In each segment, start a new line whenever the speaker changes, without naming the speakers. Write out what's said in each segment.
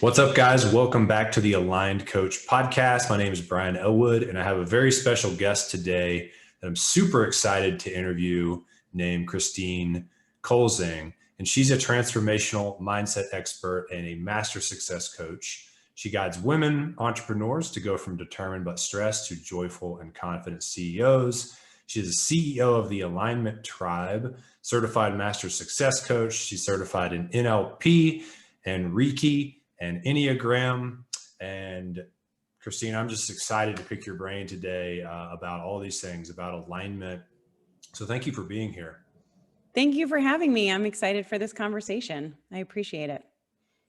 What's up, guys? Welcome back to the Aligned Coach podcast. My name is Brian Elwood, and I have a very special guest today that I'm super excited to interview named Kristine Kolzing. And she's a transformational mindset expert and a master success coach. She guides women entrepreneurs to go from determined but stressed to joyful and confident CEOs. She is a CEO of the Alignment Tribe, certified master success coach. She's certified in NLP and Reiki and Enneagram. And Kristine, I'm just excited to pick your brain today about all these things, about alignment. So thank you for being here.
Thank you for having me. I'm excited for this conversation. I appreciate it.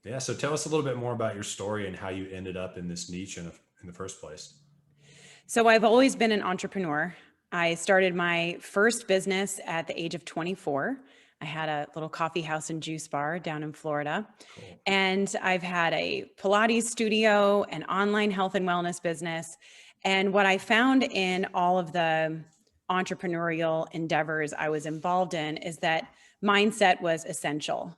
Yeah. So tell us a little bit more about your story and how you ended up in this niche in the first place.
So I've always been an entrepreneur. I started my first business at the age of 24. I had a little coffee house and juice bar down in Florida.
Cool.
And I've had a Pilates studio, an online health and wellness business. And what I found in all of the entrepreneurial endeavors I was involved in is that mindset was essential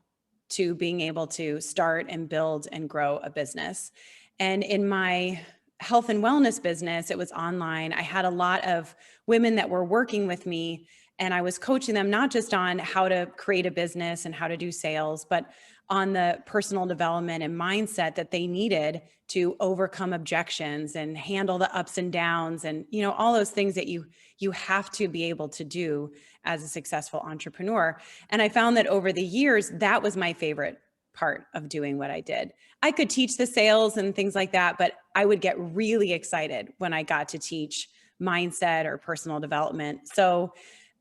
to being able to start and build and grow a business. And in my health and wellness business, it was online. I had a lot of women that were working with me, and I was coaching them not just on how to create a business and how to do sales, but on the personal development and mindset that they needed to overcome objections and handle the ups and downs and all those things that you have to be able to do as a successful entrepreneur. And I found that over the years, that was my favorite part of doing what I did. I could teach the sales and things like that, but I would get really excited when I got to teach mindset or personal development. So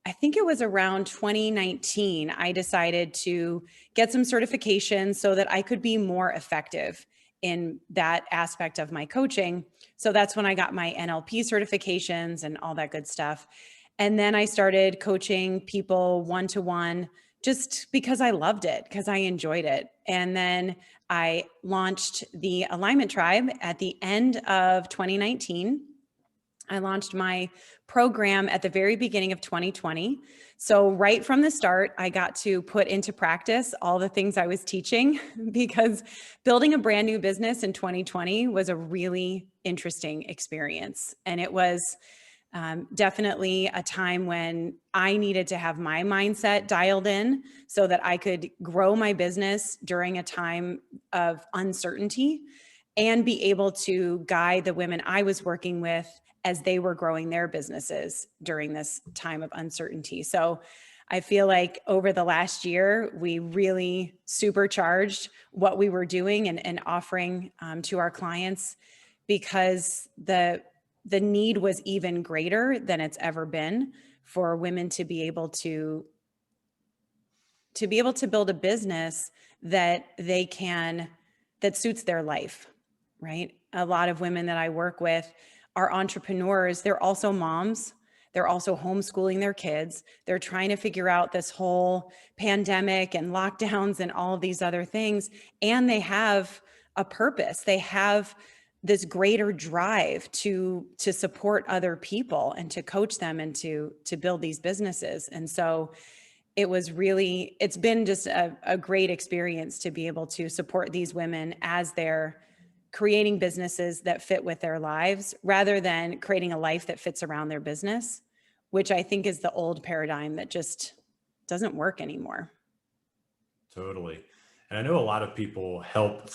I think it was around 2019, I decided to get some certifications so that I could be more effective in that aspect of my coaching. So that's when I got my NLP certifications and all that good stuff. And then I started coaching people one-to-one just because I loved it, because I enjoyed it. And then I launched the Alignment Tribe at the end of 2019. I launched my program at the very beginning of 2020. So right from the start, I got to put into practice all the things I was teaching because building a brand new business in 2020 was a really interesting experience. And it was definitely a time when I needed to have my mindset dialed in so that I could grow my business during a time of uncertainty and be able to guide the women I was working with as they were growing their businesses during this time of uncertainty. So I feel like over the last year, we really supercharged what we were doing and offering to our clients because the need was even greater than it's ever been for women to be able to build a business that that suits their life, right? A lot of women that I work with are entrepreneurs. They're also moms. They're also homeschooling their kids. They're trying to figure out this whole pandemic and lockdowns and all of these other things. And they have a purpose. They have this greater drive to support other people and to coach them and to build these businesses. And so it's been just a great experience to be able to support these women as they're creating businesses that fit with their lives rather than creating a life that fits around their business, which I think is the old paradigm that just doesn't work anymore.
Totally. And I know a lot of people help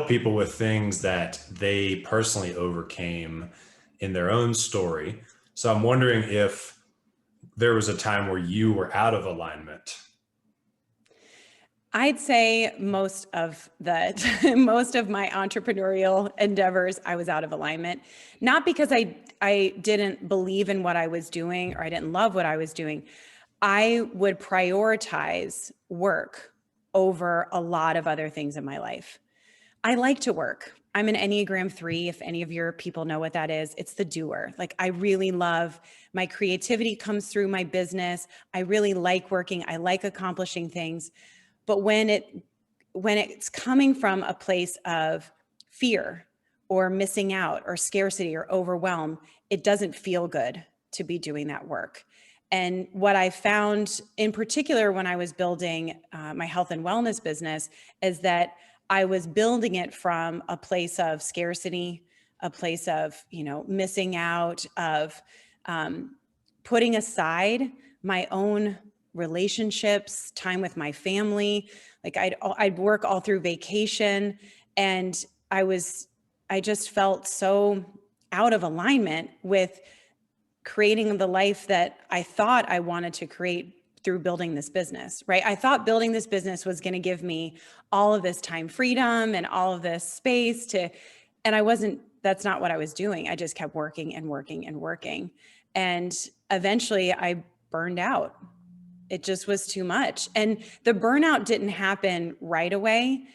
people with things that they personally overcame in their own story. So I'm wondering if there was a time where you were out of alignment.
I'd say most of my entrepreneurial endeavors, I was out of alignment, not because I didn't believe in what I was doing or I didn't love what I was doing. I would prioritize work over a lot of other things in my life. I like to work. I'm an Enneagram 3. If any of your people know what that is, it's the doer. Like I really love my creativity comes through my business. I really like working. I like accomplishing things. But when it's coming from a place of fear or missing out or scarcity or overwhelm, it doesn't feel good to be doing that work. And what I found in particular when I was building my health and wellness business is that I was building it from a place of scarcity, a place of, missing out, of putting aside my own relationships, time with my family. Like I'd work all through vacation, and I just felt so out of alignment with creating the life that I thought I wanted to create through building this business, right? I thought building this business was going to give me all of this time freedom and all of this space and that's not what I was doing. I just kept working and working and working. And eventually I burned out. It just was too much. And the burnout didn't happen right away.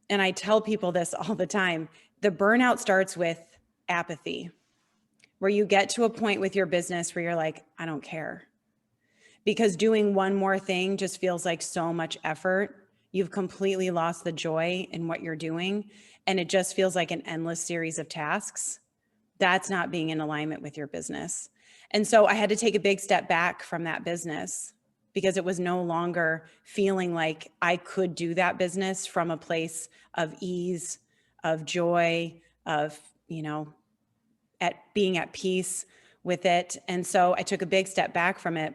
And I tell people this all the time. The burnout starts with apathy, where you get to a point with your business where you're like, I don't care. Because doing one more thing just feels like so much effort. You've completely lost the joy in what you're doing. And it just feels like an endless series of tasks. That's not being in alignment with your business. And so I had to take a big step back from that business because it was no longer feeling like I could do that business from a place of ease, of joy, of, at being at peace with it. And so I took a big step back from it.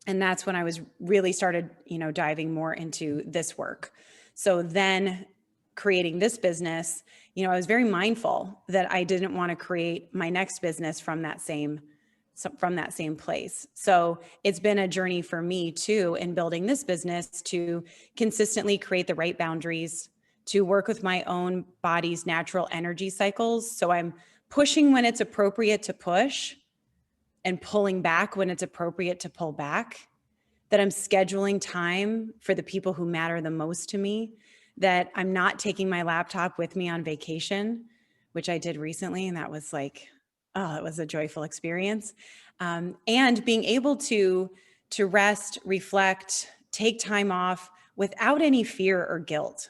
And that's when I was really started, diving more into this work. So then creating this business, I was very mindful that I didn't want to create my next business from that same place. So it's been a journey for me too, in building this business, to consistently create the right boundaries, to work with my own body's natural energy cycles. So I'm pushing when it's appropriate to push and pulling back when it's appropriate to pull back, that I'm scheduling time for the people who matter the most to me, that I'm not taking my laptop with me on vacation, which I did recently. And that was like, oh, it was a joyful experience. And being able to rest, reflect, take time off without any fear or guilt.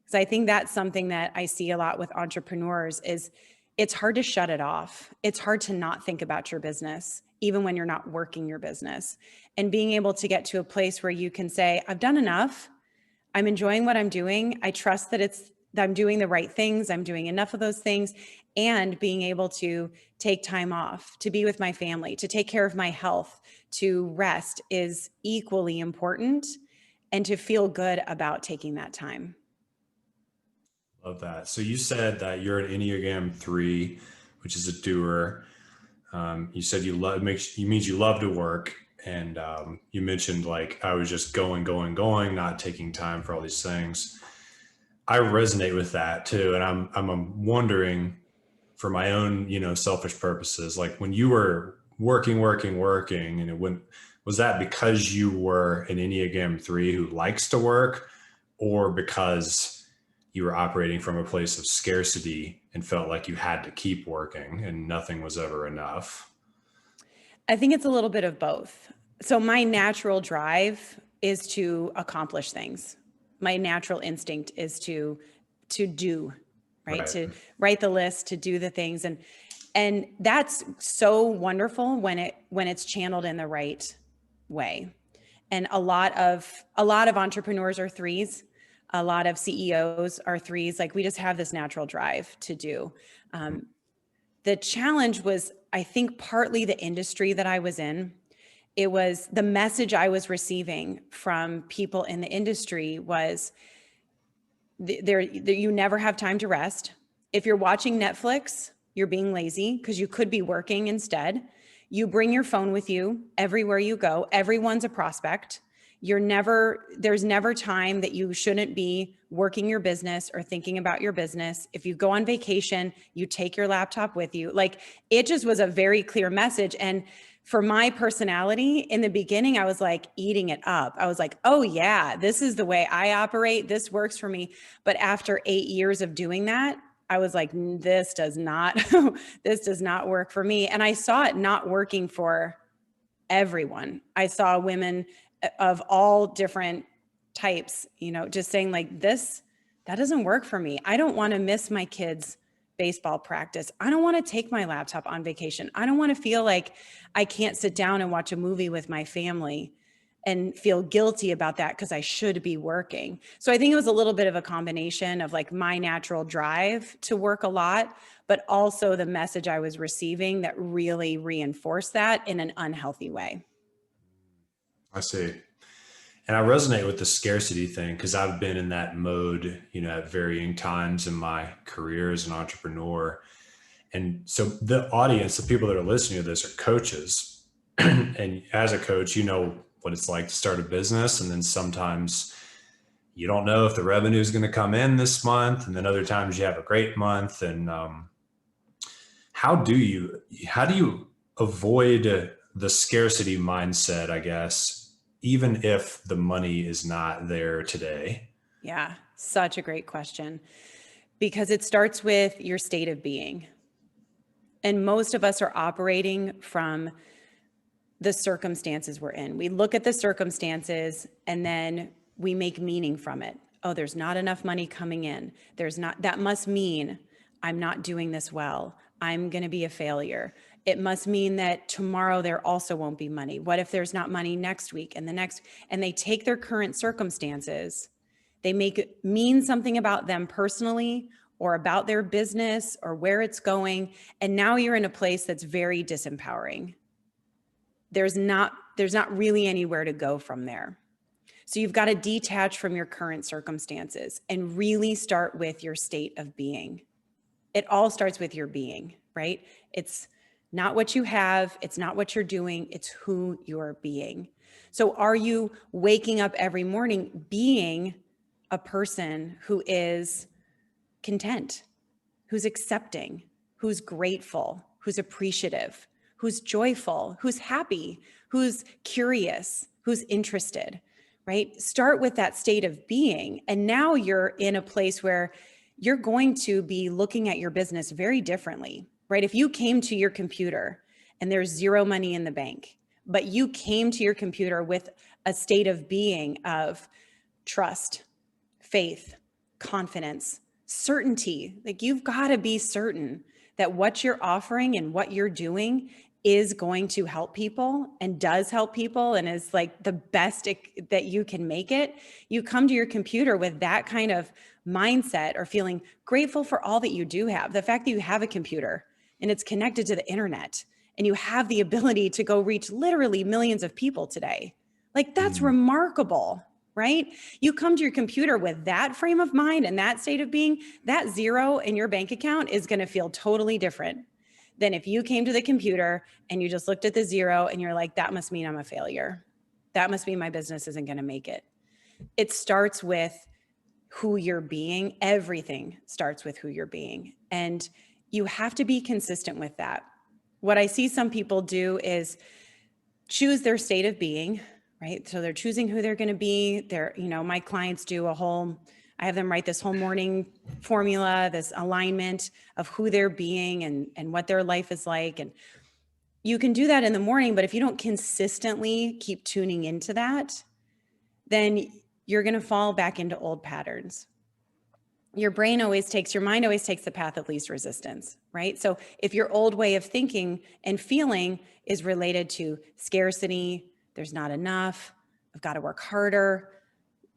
Because I think that's something that I see a lot with entrepreneurs is it's hard to shut it off. It's hard to not think about your business, even when you're not working your business. And being able to get to a place where you can say, I've done enough. I'm enjoying what I'm doing. I trust that I'm doing the right things. I'm doing enough of those things. And being able to take time off, to be with my family, to take care of my health, to rest is equally important, and to feel good about taking that time.
Love that. So you said that you're an Enneagram 3, which is a doer. You said means you love to work. And you mentioned like, I was just going, not taking time for all these things. I resonate with that too. And I'm wondering, for my own, selfish purposes, like when you were working, and was that because you were an Enneagram 3 who likes to work, or because you were operating from a place of scarcity and felt like you had to keep working and nothing was ever enough?
I think it's a little bit of both. So my natural drive is to accomplish things. My natural instinct is to do, right?
Right.
To write the list, to do the things. And that's so wonderful when it's channeled in the right way. And a lot of entrepreneurs are 3s. A lot of CEOs are 3s. Like we just have this natural drive to do. The challenge was, I think, partly the industry that I was in. It was the message I was receiving from people in the industry was you never have time to rest. If you're watching Netflix, you're being lazy because you could be working instead. You bring your phone with you everywhere you go. Everyone's a prospect. There's never time that you shouldn't be working your business or thinking about your business. If you go on vacation, you take your laptop with you. Like it just was a very clear message. And for my personality in the beginning, I was like eating it up. I was like, oh yeah, this is the way I operate. This works for me. But after 8 years of doing that, I was like, this does not work for me. And I saw it not working for everyone. I saw women of all different types, just saying like that doesn't work for me. I don't want to miss my kids' baseball practice. I don't want to take my laptop on vacation. I don't want to feel like I can't sit down and watch a movie with my family. and feel guilty about that because I should be working. So I think it was a little bit of a combination of like my natural drive to work a lot, but also the message I was receiving that really reinforced that in an unhealthy way.
I see. And I resonate with the scarcity thing because I've been in that mode, at varying times in my career as an entrepreneur. And so the audience, the people that are listening to this are coaches. And as a coach, you know what it's like to start a business. And then sometimes you don't know if the revenue is going to come in this month. And then other times you have a great month. And how do you avoid the scarcity mindset, I guess, even if the money is not there today?
Yeah, such a great question, because it starts with your state of being. And most of us are operating from the circumstances we're in. We look at the circumstances and then we make meaning from it. Oh, there's not enough money coming in. That must mean I'm not doing this well. I'm going to be a failure. It must mean that tomorrow there also won't be money. What if there's not money next week and the next? And they take their current circumstances, they make it mean something about them personally or about their business or where it's going. And now you're in a place that's very disempowering. There's not really anywhere to go from there. So you've got to detach from your current circumstances and really start with your state of being. It all starts with your being, right? It's not what you have, it's not what you're doing, it's who you're being. So are you waking up every morning being a person who is content, who's accepting, who's grateful, who's appreciative, who's joyful, who's happy, who's curious, who's interested, right? Start with that state of being. And now you're in a place where you're going to be looking at your business very differently, right? If you came to your computer and there's zero money in the bank, but you came to your computer with a state of being of trust, faith, confidence, certainty, like you've got to be certain that what you're offering and what you're doing is going to help people and does help people and is like the best that you can make it. You come to your computer with that kind of mindset or feeling grateful for all that you do have. The fact that you have a computer and it's connected to the internet and you have the ability to go reach literally millions of people today. Like that's remarkable, right? You come to your computer with that frame of mind and that state of being, that zero in your bank account is going to feel totally different than if you came to the computer and you just looked at the zero and you're like, that must mean I'm a failure. That must mean my business isn't going to make it. It starts with who you're being. Everything starts with who you're being. And you have to be consistent with that. What I see some people do is choose their state of being, right? So they're choosing who they're going to be. My clients do I have them write this whole morning formula, this alignment of who they're being and what their life is like. And you can do that in the morning, but if you don't consistently keep tuning into that, then you're going to fall back into old patterns. Your mind always takes the path of least resistance, right? So if your old way of thinking and feeling is related to scarcity, there's not enough, I've got to work harder,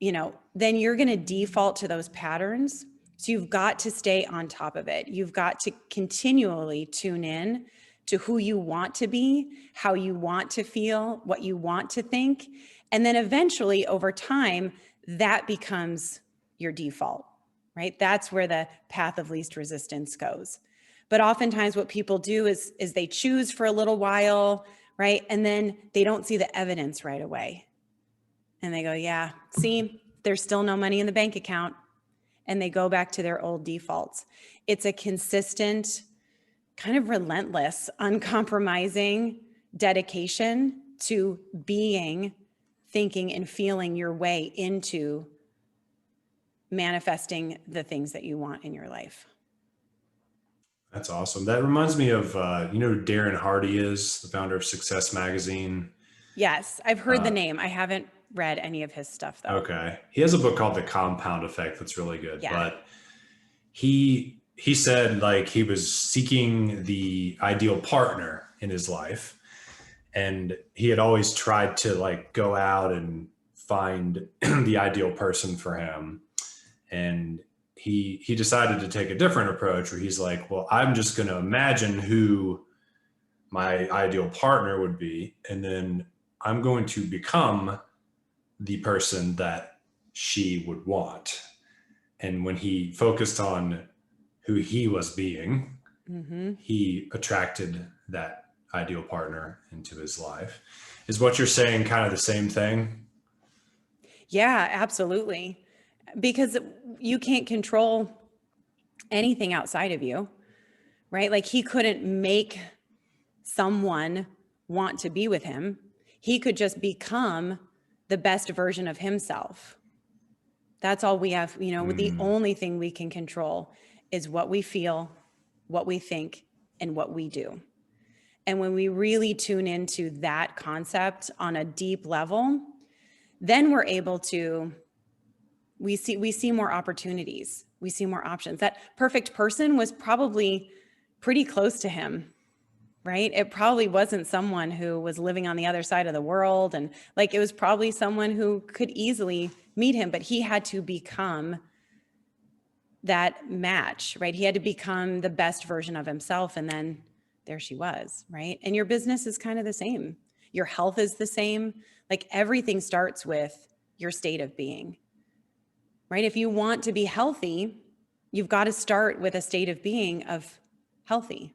then you're going to default to those patterns. So you've got to stay on top of it. You've got to continually tune in to who you want to be, how you want to feel, what you want to think. And then eventually over time, that becomes your default, right? That's where the path of least resistance goes. But oftentimes what people do is they choose for a little while, right? And then they don't see the evidence right away. And they go, yeah, see, there's still no money in the bank account. And they go back to their old defaults. It's a consistent, kind of relentless, uncompromising dedication to being, thinking, and feeling your way into manifesting the things that you want in your life.
That's awesome. That reminds me of, who Darren Hardy is, the founder of Success Magazine.
Yes, I've heard the name. I haven't read any of his stuff though.
Okay. He has a book called The Compound Effect that's really good.
Yeah.
But he said like he was seeking the ideal partner in his life. And he had always tried to like go out and find the ideal person for him. And he decided to take a different approach where he's like, well, I'm just going to imagine who my ideal partner would be. And then I'm going to become the person that she would want. And when he focused on who he was being, he attracted that ideal partner into his life. Is what you're saying kind of the same thing?
Yeah, absolutely. Because you can't control anything outside of you, right? Like he couldn't make someone want to be with him. He could just become the best version of himself. That's all we have, the only thing we can control is what we feel, what we think, and what we do. And when we really tune into that concept on a deep level, then we're able to, we see more opportunities. We see more options. That perfect person was probably pretty close to him, right? It probably wasn't someone who was living on the other side of the world. And like, it was probably someone who could easily meet him, but he had to become that match, right? He had to become the best version of himself. And then there she was, right? And your business is kind of the same. Your health is the same. Like everything starts with your state of being, right? If you want to be healthy, you've got to start with a state of being of healthy,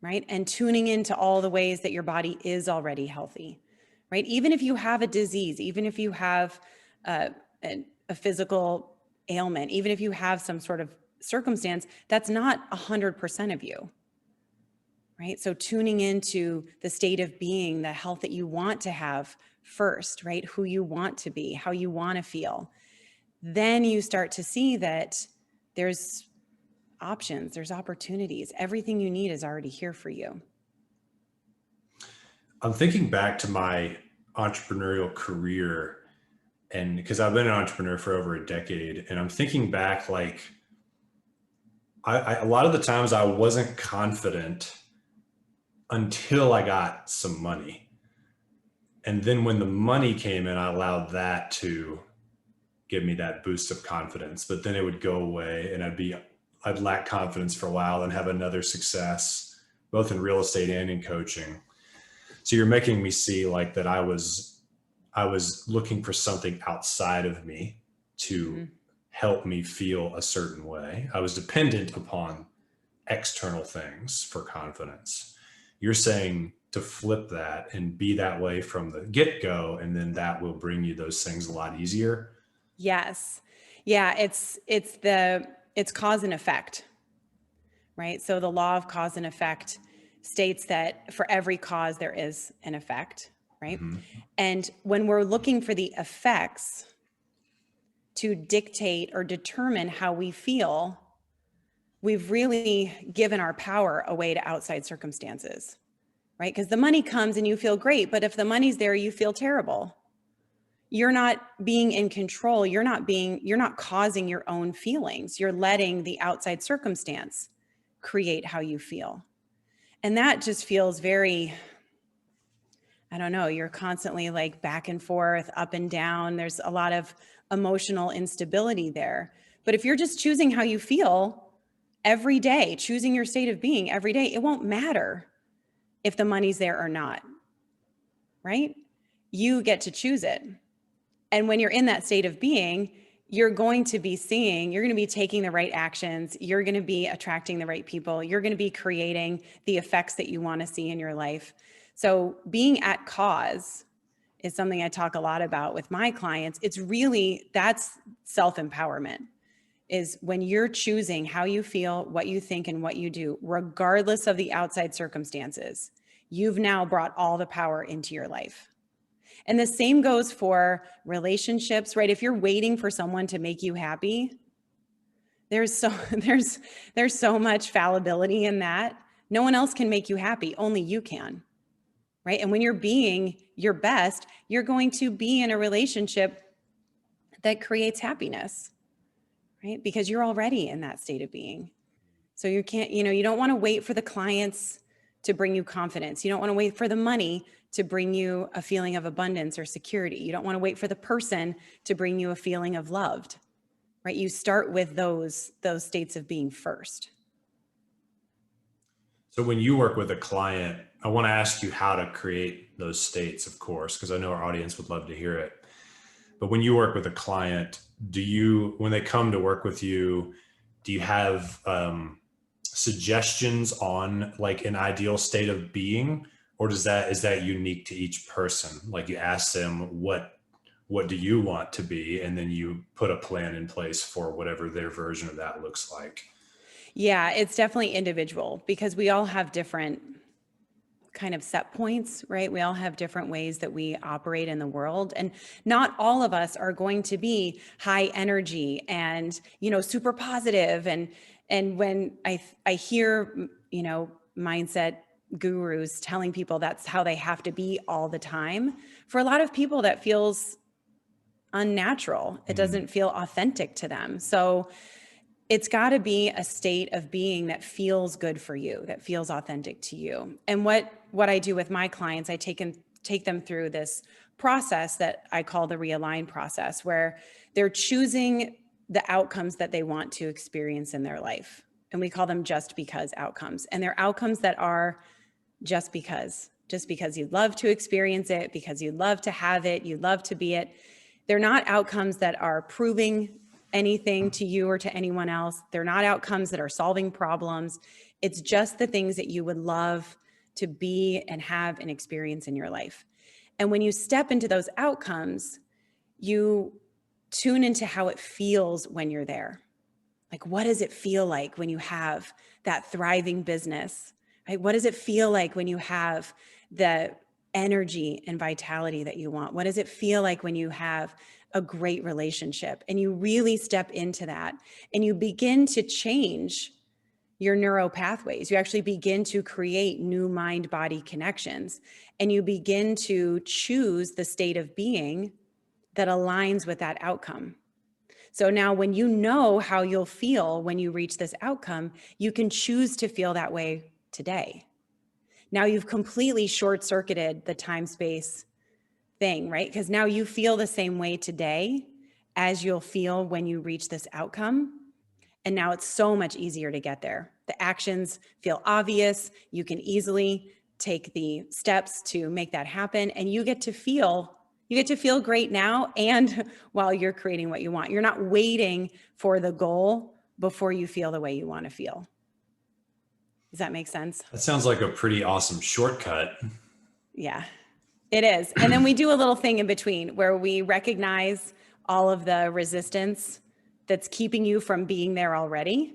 right? And tuning into all the ways that your body is already healthy, right? Even if you have a disease, even if you have a physical ailment, even if you have some sort of circumstance, that's not 100% of you, right? So tuning into the state of being, the health that you want to have first, right? Who you want to be, how you want to feel. Then you start to see that there's options, there's opportunities. Everything you need is already here for you.
I'm thinking back to my entrepreneurial career, and because I've been an entrepreneur for over a decade, and I'm thinking back, like a lot of the times I wasn't confident until I got some money. And then when the money came in, I allowed that to give me that boost of confidence, but then it would go away and I'd lack confidence for a while and have another success, both in real estate and in coaching. So you're making me see like that I was looking for something outside of me to help me feel a certain way. I was dependent upon external things for confidence. You're saying to flip that and be that way from the get-go, and then that will bring you those things a lot easier.
Yes. Yeah, it's cause and effect, right? So the law of cause and effect states that for every cause there is an effect, right? And when we're looking for the effects to dictate or determine how we feel, we've really given our power away to outside circumstances, right? Because the money comes and you feel great, but if the money's there, you feel terrible. You're not being in control. You're not causing your own feelings. You're letting the outside circumstance create how you feel. And that just feels very, I don't know, you're constantly like back and forth, up and down. There's a lot of emotional instability there. But if you're just choosing how you feel every day, choosing your state of being every day, it won't matter if the money's there or not, right? You get to choose it. And when you're in that state of being, you're going to be taking the right actions. You're going to be attracting the right people. You're going to be creating the effects that you want to see in your life. So being at cause is something I talk a lot about with my clients. That's self-empowerment, is when you're choosing how you feel, what you think, and what you do, regardless of the outside circumstances. You've now brought all the power into your life. And the same goes for relationships, right? If you're waiting for someone to make you happy, there's so much fallibility in that. No one else can make you happy, only you can, right? And when you're being your best, you're going to be in a relationship that creates happiness, right? Because you're already in that state of being. So you don't want to wait for the clients to bring you confidence. You don't want to wait for the money to bring you a feeling of abundance or security. You don't want to wait for the person to bring you a feeling of loved, right? You start with those states of being first.
So when you work with a client, I want to ask you how to create those states, of course, because I know our audience would love to hear it. But when you work with a client, when they come to work with you, do you have suggestions on like an ideal state of being, or is that unique to each person? Like you ask them, what do you want to be? And then you put a plan in place for whatever their version of that looks like.
Yeah, it's definitely individual because we all have different kind of set points, right? We all have different ways that we operate in the world, and not all of us are going to be high energy and, super positive. And when I hear, mindset gurus telling people that's how they have to be all the time, for a lot of people that feels unnatural. It doesn't feel authentic to them. So it's got to be a state of being that feels good for you, that feels authentic to you. And what I do with my clients, I take them through this process that I call the realign process, where they're choosing the outcomes that they want to experience in their life. And we call them just because outcomes. And they're outcomes that are just because you'd love to experience it, because you'd love to have it, you'd love to be it. They're not outcomes that are proving anything to you or to anyone else. They're not outcomes that are solving problems. It's just the things that you would love to be and have and experience in your life. And when you step into those outcomes, you tune into how it feels when you're there. Like, what does it feel like when you have that thriving business? Right? What does it feel like when you have the energy and vitality that you want? What does it feel like when you have a great relationship? And you really step into that and you begin to change your neural pathways. You actually begin to create new mind-body connections, and you begin to choose the state of being that aligns with that outcome. So now when you know how you'll feel when you reach this outcome, you can choose to feel that way today. Now you've completely short-circuited the time-space thing, right? Because now you feel the same way today as you'll feel when you reach this outcome. And now it's so much easier to get there. The actions feel obvious. You can easily take the steps to make that happen. And you get to feel great now and while you're creating what you want. You're not waiting for the goal before you feel the way you want to feel. Does that make sense?
That sounds like a pretty awesome shortcut.
Yeah, it is. And then we do a little thing in between where we recognize all of the resistance that's keeping you from being there already.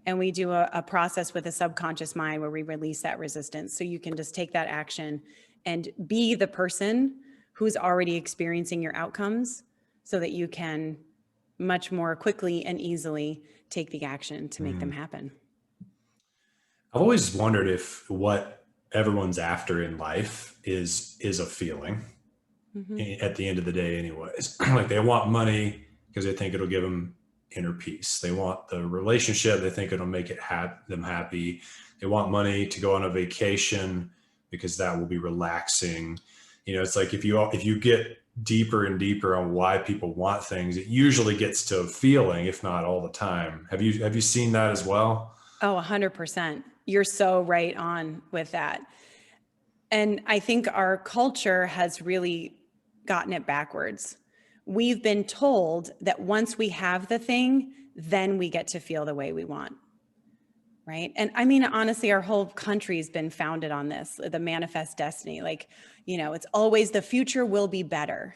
And we do a process with a subconscious mind where we release that resistance. So you can just take that action and be the person who's already experiencing your outcomes so that you can much more quickly and easily take the action to make them happen.
I've always wondered if what everyone's after in life is a feeling at the end of the day anyways. Like they want money because they think it'll give them inner peace. They want the relationship. They think it'll make them happy. They want money to go on a vacation because that will be relaxing. It's like if you get deeper and deeper on why people want things, it usually gets to a feeling, if not all the time. Have you seen that as well?
Oh, 100%. You're so right on with that. And I think our culture has really gotten it backwards. We've been told that once we have the thing, then we get to feel the way we want. Right. And I mean, honestly, our whole country's been founded on this, the manifest destiny. Like, it's always the future will be better.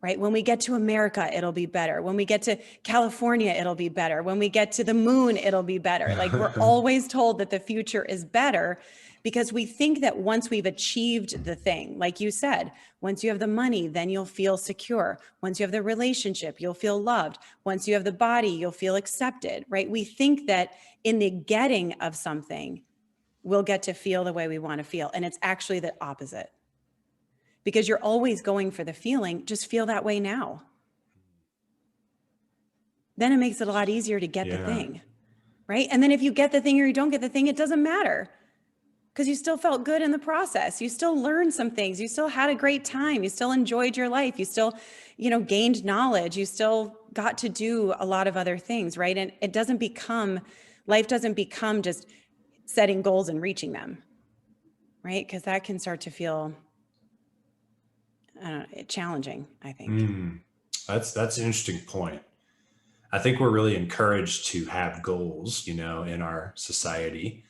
Right? When we get to America, it'll be better. When we get to California, it'll be better. When we get to the moon, it'll be better. Like we're always told that the future is better because we think that once we've achieved the thing, like you said, once you have the money, then you'll feel secure. Once you have the relationship, you'll feel loved. Once you have the body, you'll feel accepted, right? We think that in the getting of something, we'll get to feel the way we want to feel. And it's actually the opposite. Because you're always going for the feeling, just feel that way now. Then it makes it a lot easier to get the thing, right? And then if you get the thing or you don't get the thing, it doesn't matter because you still felt good in the process. You still learned some things. You still had a great time. You still enjoyed your life. You still, gained knowledge. You still got to do a lot of other things, right? And life doesn't become just setting goals and reaching them, right? Because that can start to feel challenging, I think.
That's an interesting point. I think we're really encouraged to have goals, in our society.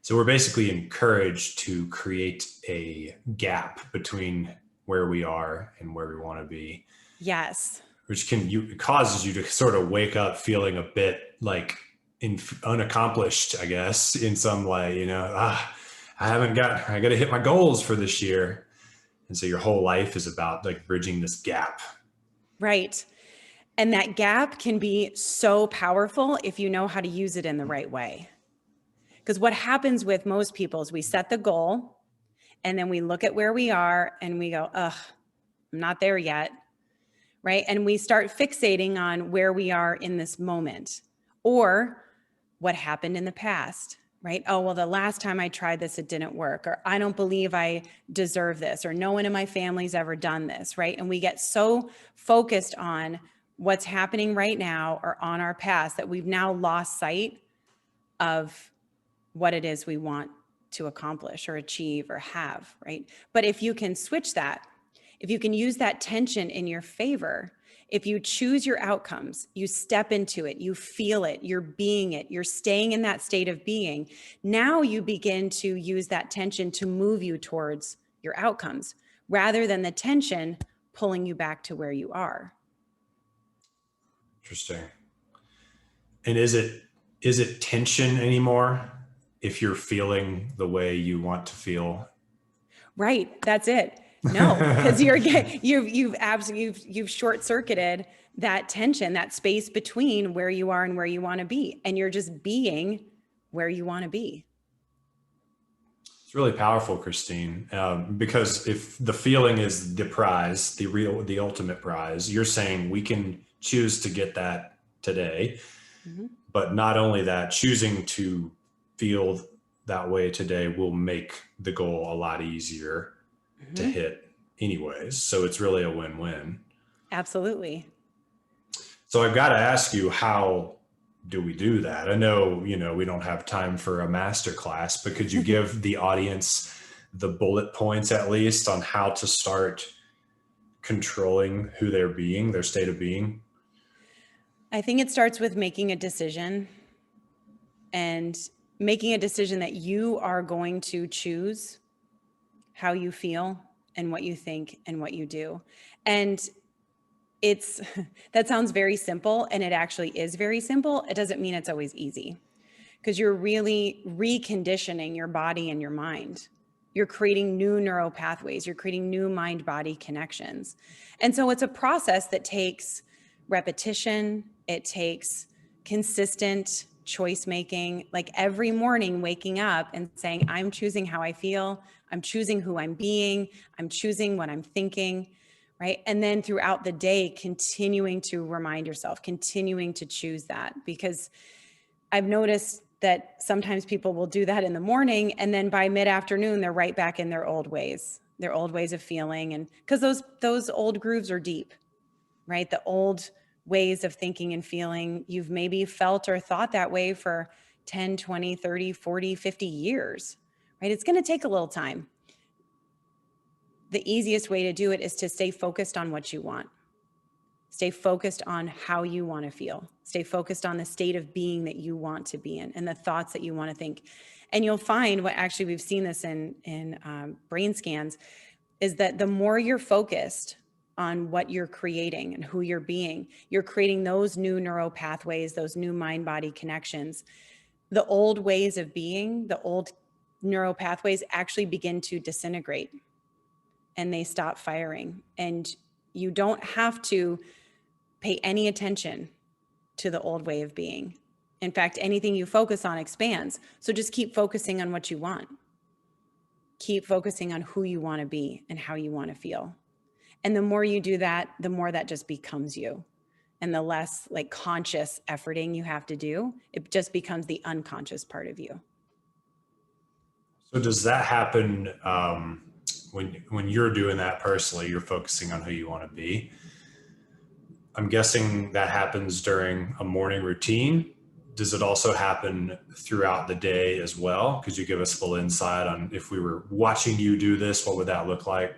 So we're basically encouraged to create a gap between where we are and where we want to be,
Yes.
which it causes you to sort of wake up feeling a bit like unaccomplished, I guess, in some way. I got to hit my goals for this year, and so your whole life is about like bridging this gap.
Right. And that gap can be so powerful if you know how to use it in the right way. Because what happens with most people is we set the goal and then we look at where we are and we go, ugh, I'm not there yet. Right. And we start fixating on where we are in this moment or what happened in the past. Right. Oh, well, the last time I tried this, it didn't work, or I don't believe I deserve this, or no one in my family's ever done this. Right. And we get so focused on what's happening right now or on our past that we've now lost sight of what it is we want to accomplish or achieve or have, right? But if you can switch that, if you can use that tension in your favor, if you choose your outcomes, you step into it, you feel it, you're being it, you're staying in that state of being, now you begin to use that tension to move you towards your outcomes rather than the tension pulling you back to where you are.
Interesting. And is it tension anymore if you're feeling the way you want to feel?
Right. That's it. No, because you've short circuited that tension, that space between where you are and where you want to be, and you're just being where you want to be.
It's really powerful, Kristine, because if the feeling is the prize, the ultimate prize, you're saying we can choose to get that today.
Mm-hmm.
But not only that, choosing to feel that way today will make the goal a lot easier to
Mm-hmm.
hit anyways. So it's really a win-win.
Absolutely.
So I've got to ask you, how do we do that? I know, we don't have time for a master class, but could you give the audience the bullet points at least on how to start controlling who they're being, their state of being?
I think it starts with making a decision and making a decision that you are going to choose how you feel and what you think and what you do. And that sounds very simple, and it actually is very simple. It doesn't mean it's always easy, because you're really reconditioning your body and your mind. You're creating new neural pathways. You're creating new mind-body connections. And so it's a process that takes repetition. It takes consistent choice making, like every morning waking up and saying, I'm choosing how I feel. I'm choosing who I'm being. I'm choosing what I'm thinking, right? And then throughout the day, continuing to remind yourself, continuing to choose that, because I've noticed that sometimes people will do that in the morning, and then by mid-afternoon, they're right back in their old ways of feeling. And because those old grooves are deep, right? The old ways of thinking and feeling, you've maybe felt or thought that way for 10, 20, 30, 40, 50 years, right? It's going to take a little time. The easiest way to do it is to stay focused on what you want. Stay focused on how you want to feel. Stay focused on the state of being that you want to be in and the thoughts that you want to think. And you'll find, what actually we've seen this in brain scans, is that the more you're focused on what you're creating and who you're being, you're creating those new neural pathways, those new mind-body connections. The old ways of being, the old neural pathways actually begin to disintegrate and they stop firing. And you don't have to pay any attention to the old way of being. In fact, anything you focus on expands. So just keep focusing on what you want. Keep focusing on who you want to be and how you want to feel. And the more you do that, the more that just becomes you. And the less like conscious efforting you have to do, it just becomes the unconscious part of you.
So does that happen when you're doing that personally? You're focusing on who you want to be. I'm guessing that happens during a morning routine. Does it also happen throughout the day as well? Could you give us a little insight on if we were watching you do this, what would that look like?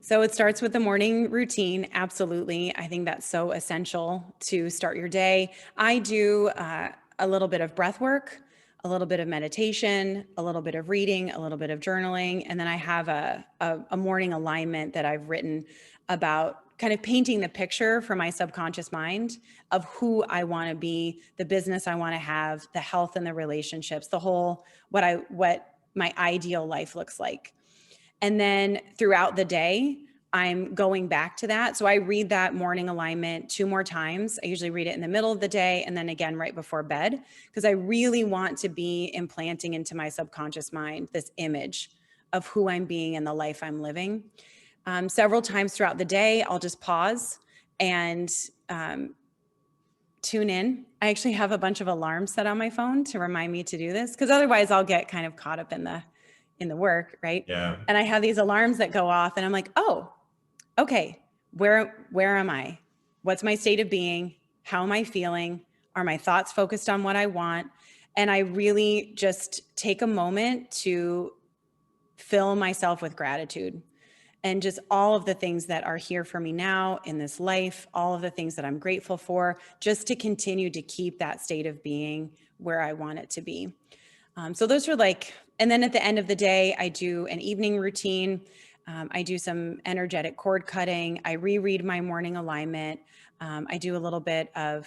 So it starts with the morning routine. Absolutely. I think that's so essential to start your day. I do a little bit of breath work, a little bit of meditation, a little bit of reading, a little bit of journaling. And then I have a morning alignment that I've written about kind of painting the picture for my subconscious mind of who I want to be, the business I want to have, the health and the relationships, the whole, what my ideal life looks like. And then throughout the day, I'm going back to that. So I read that morning alignment 2 more times. I usually read it in the middle of the day and then again right before bed, because I really want to be implanting into my subconscious mind this image of who I'm being and the life I'm living. Several times throughout the day, I'll just pause and tune in. I actually have a bunch of alarms set on my phone to remind me to do this, because otherwise I'll get kind of caught up in the work, right?
Yeah.
And I have these alarms that go off and I'm like, oh, okay, where am I? What's my state of being? How am I feeling? Are my thoughts focused on what I want? And I really just take a moment to fill myself with gratitude and just all of the things that are here for me now in this life, all of the things that I'm grateful for, just to continue to keep that state of being where I want it to be. So those are and then at the end of the day, I do an evening routine. I do some energetic cord cutting. I reread my morning alignment. I do a little bit of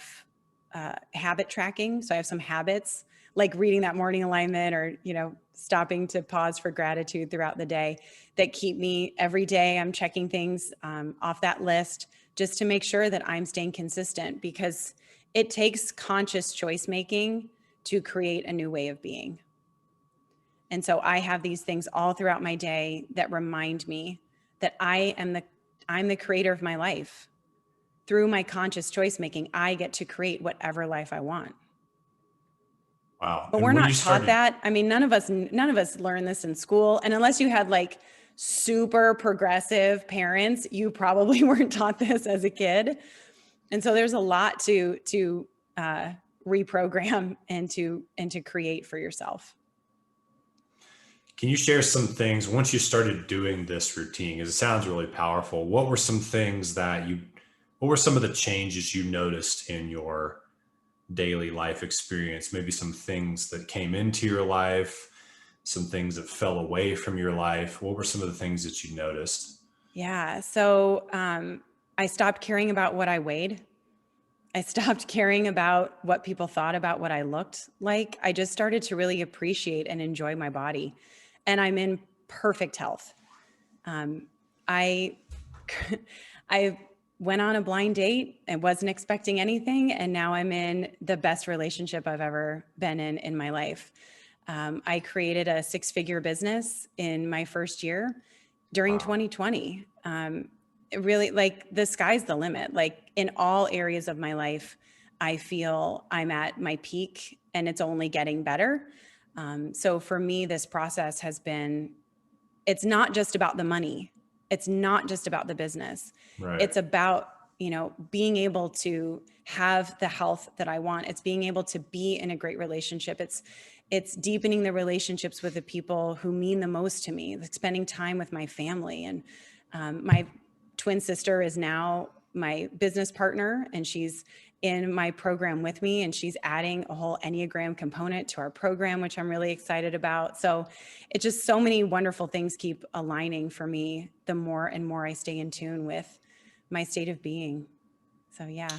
habit tracking. So I have some habits like reading that morning alignment or, stopping to pause for gratitude throughout the day that keep me every day. I'm checking things off that list just to make sure that I'm staying consistent, because it takes conscious choice making to create a new way of being. And so I have these things all throughout my day that remind me that I'm the creator of my life. Through my conscious choice making, I get to create whatever life I want.
Wow.
But
And
we're
when
not
you
taught
started,
that. I mean, none of us learn this in school. And unless you had super progressive parents, you probably weren't taught this as a kid. And so there's a lot to reprogram and to create for yourself.
can you share some things once you started doing this routine? Because it sounds really powerful. What were some things what were some of the changes you noticed in your daily life experience? Maybe some things that came into your life, some things that fell away from your life. What were some of the things that you noticed?
Yeah. So I stopped caring about what I weighed. I stopped caring about what people thought about what I looked like. I just started to really appreciate and enjoy my body. And I'm in perfect health. I I went on a blind date and wasn't expecting anything, and now I'm in the best relationship I've ever been in my life. I created a 6-figure business in my first year during
Wow.
2020. It really, the sky's the limit. In all areas of my life, I feel I'm at my peak and it's only getting better. So for me, this process it's not just about the money. It's not just about the business.
Right.
It's about, being able to have the health that I want. It's being able to be in a great relationship. It's deepening the relationships with the people who mean the most to me, like spending time with my family. And my twin sister is now my business partner, and she's in my program with me, and she's adding a whole Enneagram component to our program, which I'm really excited about. So it's just so many wonderful things keep aligning for me the more and more I stay in tune with my state of being. So yeah,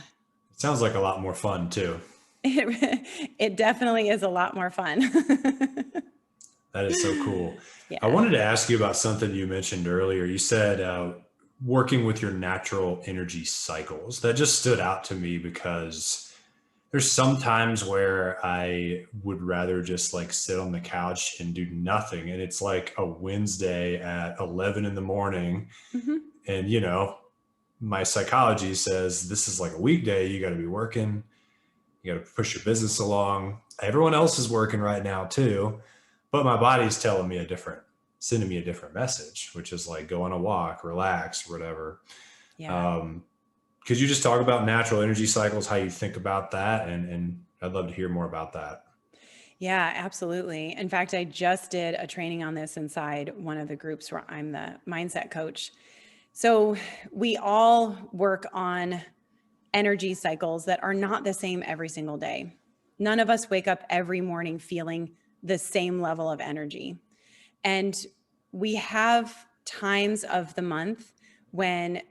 It sounds like a lot more fun too.
it definitely is a lot more fun.
That is so cool. I
Yeah.
wanted to ask you about something you mentioned earlier. You said working with your natural energy cycles. That just stood out to me because there's some times where I would rather just like sit on the couch and do nothing. And it's like a Wednesday at 11 in the morning.
Mm-hmm.
And, my psychology says this is like a weekday. You got to be working. You got to push your business along. Everyone else is working right now too. but my body's sending me a different message, which is like go on a walk, relax, whatever.
Yeah.
Could you just talk about natural energy cycles, how you think about that? And I'd love to hear more about that.
Yeah, absolutely. In fact, I just did a training on this inside one of the groups where I'm the mindset coach. So we all work on energy cycles that are not the same every single day. None of us wake up every morning feeling the same level of energy. And we have times of the month when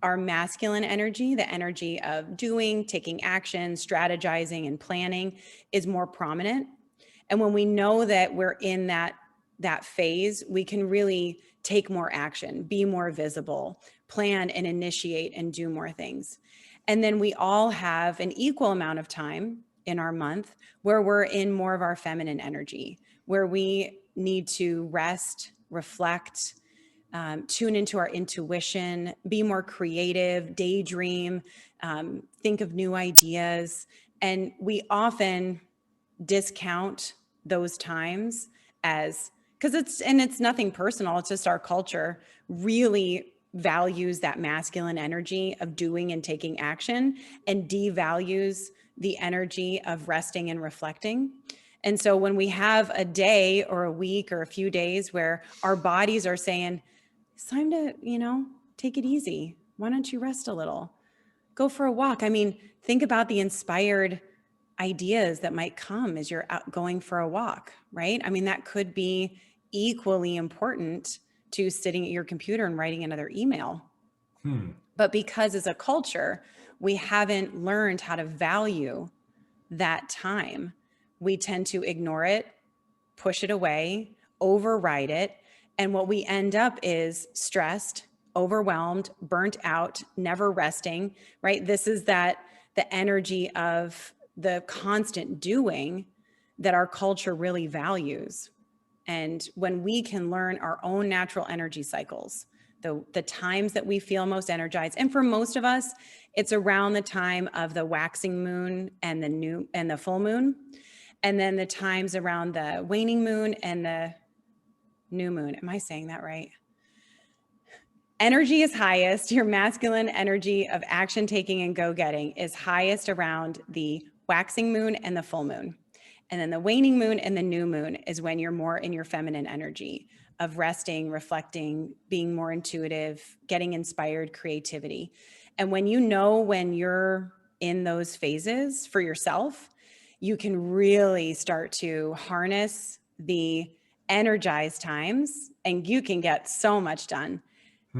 our masculine energy, the energy of doing, taking action, strategizing, and planning, is more prominent. And when we know that we're in that phase, we can really take more action, be more visible, plan and initiate and do more things. And then we all have an equal amount of time in our month where we're in more of our feminine energy, where we need to rest, reflect, tune into our intuition, be more creative, daydream, think of new ideas. And we often discount those times as, because it's nothing personal. It's just our culture really values that masculine energy of doing and taking action and devalues the energy of resting and reflecting. And so when we have a day or a week or a few days where our bodies are saying, it's time to, take it easy. Why don't you rest a little? Go for a walk. I mean, think about the inspired ideas that might come as you're out going for a walk, right? I mean, that could be equally important to sitting at your computer and writing another email. But because as a culture, we haven't learned how to value that time, we tend to ignore it, push it away, override it. And what we end up is stressed, overwhelmed, burnt out, never resting, right? This is the energy of the constant doing that our culture really values. And when we can learn our own natural energy cycles, the times that we feel most energized, and for most of us, it's around the time of the waxing moon and the full moon, and then the times around the waning moon and the new moon. Am I saying that right? Energy is highest. Your masculine energy of action taking and go getting is highest around the waxing moon and the full moon. And then the waning moon and the new moon is when you're more in your feminine energy of resting, reflecting, being more intuitive, getting inspired, creativity. And when when you're in those phases for yourself, you can really start to harness the energized times and you can get so much done.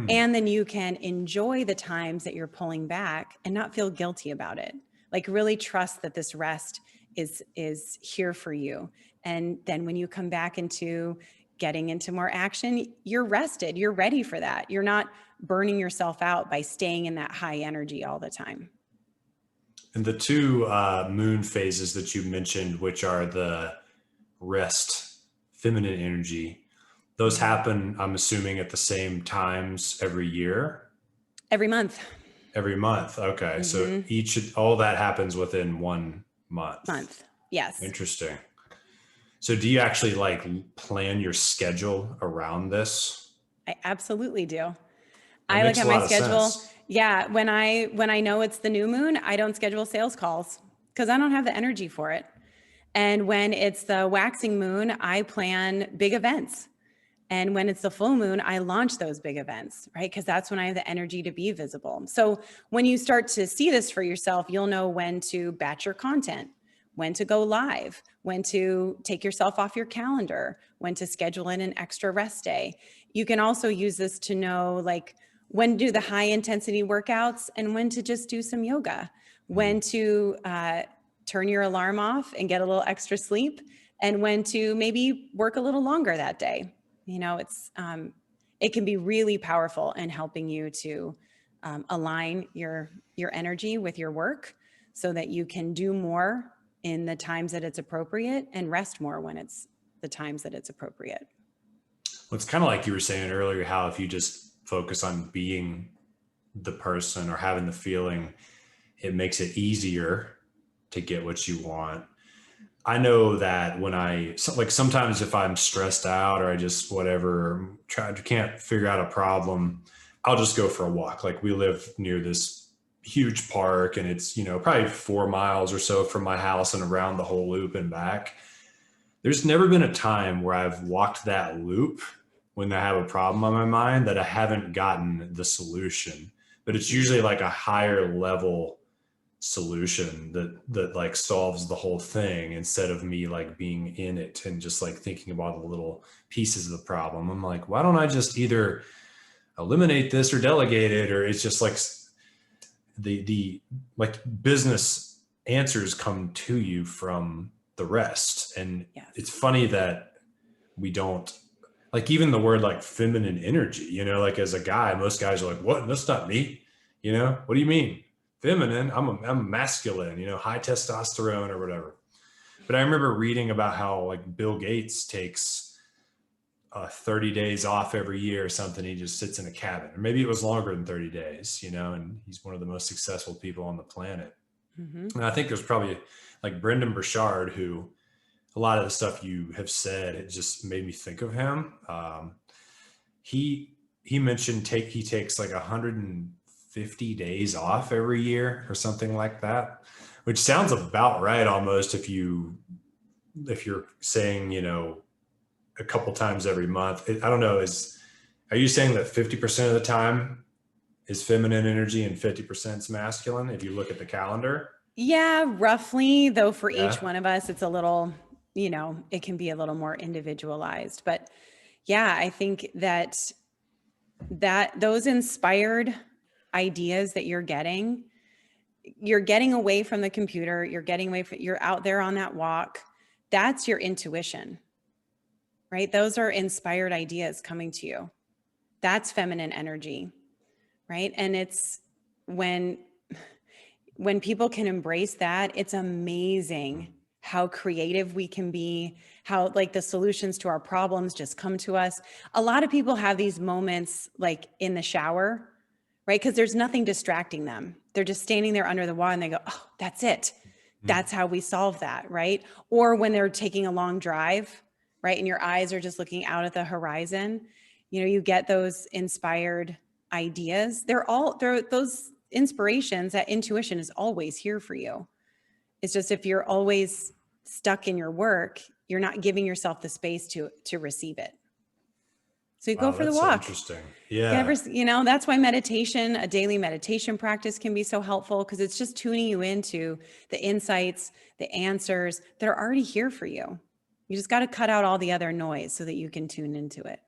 And then you can enjoy the times that you're pulling back and not feel guilty about it. Like really trust that this rest is here for you. And then when you come back into getting into more action, you're rested, you're ready for that. You're not burning yourself out by staying in that high energy all the time.
And the two moon phases that you mentioned, which are the rest, feminine energy, those happen, I'm assuming, at the same times every year?
Every month.
Every month. Okay. So all that happens within 1 month.
Yes.
Interesting. So do you actually plan your schedule around this?
I absolutely do.
I look at my schedule.
Yeah. When I know it's the new moon, I don't schedule sales calls because I don't have the energy for it. And when it's the waxing moon, I plan big events. And when it's the full moon, I launch those big events, right? Because that's when I have the energy to be visible. So when you start to see this for yourself, you'll know when to batch your content, when to go live, when to take yourself off your calendar, when to schedule in an extra rest day. You can also use this to know when to do the high intensity workouts and when to just do some yoga, when to turn your alarm off and get a little extra sleep, and when to maybe work a little longer that day. It can be really powerful in helping you to align your energy with your work so that you can do more in the times that it's appropriate and rest more when it's the times that it's appropriate.
Well, it's kind of like you were saying earlier, how if you just focus on being the person or having the feeling, it makes it easier to get what you want. I know that when like sometimes if I'm stressed out or I just whatever, can't figure out a problem, I'll just go for a walk. Like we live near this huge park and it's, probably 4 miles or so from my house and around the whole loop and back. There's never been a time where I've walked that loop when I have a problem on my mind that I haven't gotten the solution. But it's usually like a higher level solution that like solves the whole thing instead of me like being in it and just like thinking about the little pieces of the problem. I'm like, why don't I just either eliminate this or delegate it? Or it's just like the like business answers come to you from the rest. And
Yes.
it's funny that we don't like even the word like feminine energy, like as a guy, most guys are like, what? That's not me. What do you mean? Feminine? I'm masculine, high testosterone or whatever. But I remember reading about how like Bill Gates takes 30 days off every year or something. He just sits in a cabin, or maybe it was longer than 30 days, and he's one of the most successful people on the planet.
Mm-hmm.
And I think there's probably like Brendan Burchard, who a lot of the stuff you have said, it just made me think of him. He mentioned he takes like 150 days off every year or something like that, which sounds about right almost if you're saying, a couple times every month. I don't know. Are you saying that 50% of the time is feminine energy and 50% is masculine if you look at the calendar?
Yeah, roughly, though for
Yeah.
each one of us, it's a little, it can be a little more individualized. But yeah, I think that those inspired ideas that you're getting away from the computer, you're out there on that walk. That's your intuition, right? Those are inspired ideas coming to you. That's feminine energy, right? And it's when people can embrace that, it's amazing how creative we can be, how like the solutions to our problems just come to us. A lot of people have these moments like in the shower, right? Because there's nothing distracting them. They're just standing there under the water and they go, oh, that's it. That's how we solve that, right? Or when they're taking a long drive, right? And your eyes are just looking out at the horizon, you get those inspired ideas. They're those inspirations. That intuition is always here for you. It's just if you're always stuck in your work, you're not giving yourself the space to receive it. So you go for the walk.
So interesting. Yeah.
That's why meditation, a daily meditation practice can be so helpful, because it's just tuning you into the insights, the answers that are already here for you. You just got to cut out all the other noise so that you can tune into it.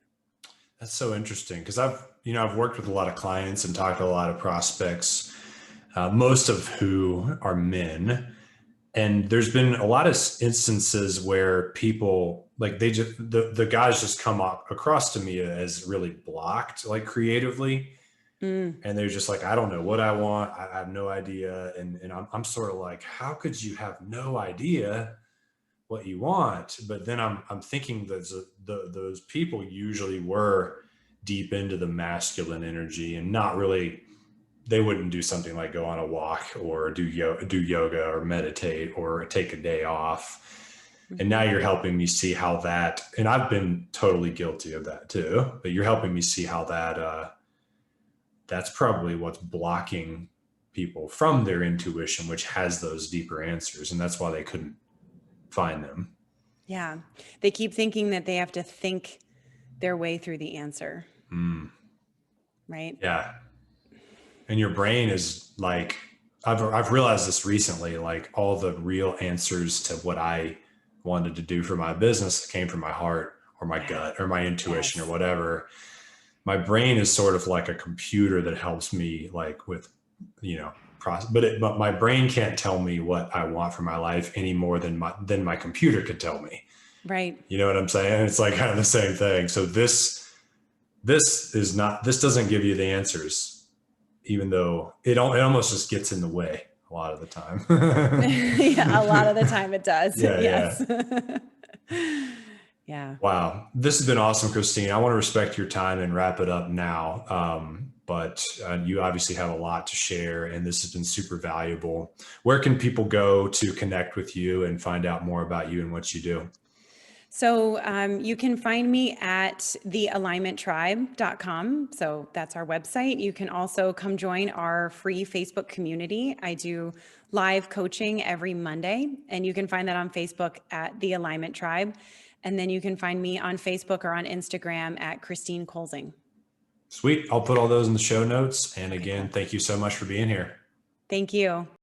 That's so interesting, because I've worked with a lot of clients and talked to a lot of prospects, most of who are men. And there's been a lot of instances where people like the guys just come up across to me as really blocked, like creatively. And they're just like, I don't know what I want. I have no idea. And I'm sort of like, how could you have no idea what you want? But then I'm thinking that those people usually were deep into the masculine energy and not really, they wouldn't do something like go on a walk or do yoga or meditate or take a day off. And now you're helping me see how that, and I've been totally guilty of that too, but you're helping me see how that's probably what's blocking people from their intuition, which has those deeper answers. And that's why they couldn't find them.
Yeah. They keep thinking that they have to think their way through the answer. Right?
Yeah. And your brain is like, I've realized this recently, like all the real answers to what I wanted to do for my business came from my heart or my gut or my intuition or whatever. My brain is sort of like a computer that helps me like with, but my brain can't tell me what I want for my life any more than my computer could tell me.
Right.
You know what I'm saying? It's like kind of the same thing. So this doesn't give you the answers, even though it almost just gets in the way a lot of the time.
Yeah, a lot of the time it does.
Yeah,
yes. Yeah.
Wow. This has been awesome, Kristine. I want to respect your time and wrap it up now. but you obviously have a lot to share, and this has been super valuable. Where can people go to connect with you and find out more about you and what you do?
So you can find me at thealignmenttribe.com. So that's our website. You can also come join our free Facebook community. I do live coaching every Monday, and you can find that on Facebook at The Alignment Tribe. And then you can find me on Facebook or on Instagram at Kristine Kolzing.
Sweet. I'll put all those in the show notes. And
Okay,
again,
cool.
thank you so much for being here.
Thank you.